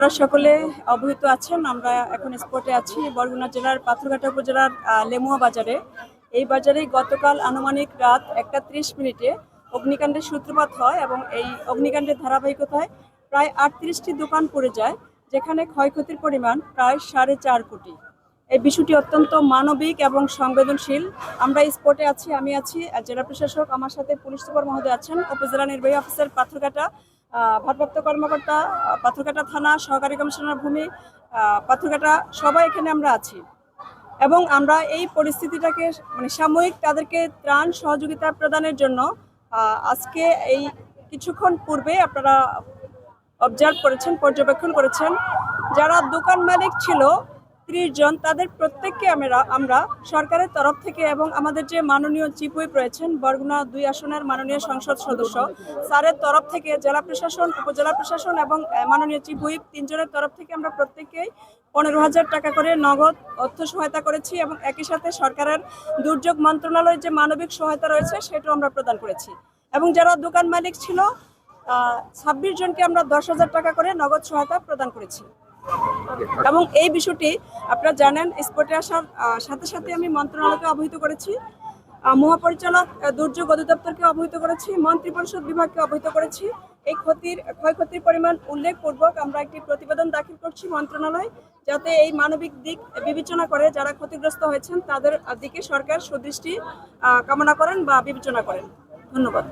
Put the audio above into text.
আপনারা সকলে অবহিত আছেন, আমরা এখন স্পটে আছি বরগুনা জেলার পাথরঘাটা উপজেলার লেমুয়া বাজারে। এই বাজারে গতকাল আনুমানিক রাত 1:30 অগ্নিকাণ্ডের সূত্রপাত হয় এবং এই অগ্নিকাণ্ডের ধারাবাহিকতায় প্রায় 38টি দোকান পড়ে যায়, যেখানে ক্ষয়ক্ষতির পরিমাণ প্রায় 4.5 কোটি। এই বিষয়টি অত্যন্ত মানবিক এবং সংবেদনশীল। আমরা স্পটে আছি, আমি আছি, জেলা প্রশাসক আমার সাথে পুলিশ সুপার মহোদয় আছেন, উপজেলা নির্বাহী অফিসার পাথরঘাটা, ভারপ্রাপ্ত কর্মকর্তা পাথরঘাটা থানা, সহকারী কমিশনার ভূমি পাথরঘাটা, সবাই এখানে আমরা আছি। এবং আমরা এই পরিস্থিতিটাকে সাময়িক তাদেরকে ত্রাণ সহযোগিতা প্রদানের জন্য আজকে এই কিছুক্ষণ পূর্বে আপনারা অবজার্ভ করেছেন, পর্যবেক্ষণ করেছেন, যারা দোকান মালিক ছিল 30 জন, তাদের প্রত্যেককে আমরা সরকারের তরফ থেকে এবং আমাদের যে মাননীয় চিফ হুইপ রয়েছেন বরগুনা 2 আসনের মাননীয় সংসদ সদস্য স্যারের তরফ থেকে, জেলা প্রশাসন, উপজেলা প্রশাসন এবং মাননীয় চিফ হুইপ 3 জনের তরফ থেকে আমরা প্রত্যেককেই 15,000 টাকা করে নগদ অর্থ সহায়তা করেছি এবং একই সাথে সরকারের দুর্যোগ মন্ত্রণালয়ের যে মানবিক সহায়তা রয়েছে সেটাও আমরা প্রদান করেছি। এবং যারা দোকান মালিক ছিল 26 জনকে আমরা 10,000 টাকা করে নগদ সহায়তা প্রদান করেছি। এবং এই বিষয়টি আপনারা জানেন, স্পটে আসার সাথে সাথে আমি মন্ত্রণালয়কে অবহিত করেছি, মহাপরিচালক দুর্যোগ অধিদপ্তরকে অবহিত করেছি, মন্ত্রিপরিষদ বিভাগকে অবহিত করেছি। এই ক্ষয়ক্ষতির পরিমাণ উল্লেখপূর্বক আমরা একটি প্রতিবেদন দাখিল করছি মন্ত্রণালয়, যাতে এই মানবিক দিক বিবেচনা করে যারা ক্ষতিগ্রস্ত হয়েছেন তাদের দিকে সরকার সুদৃষ্টি কামনা করেন বা বিবেচনা করেন। ধন্যবাদ।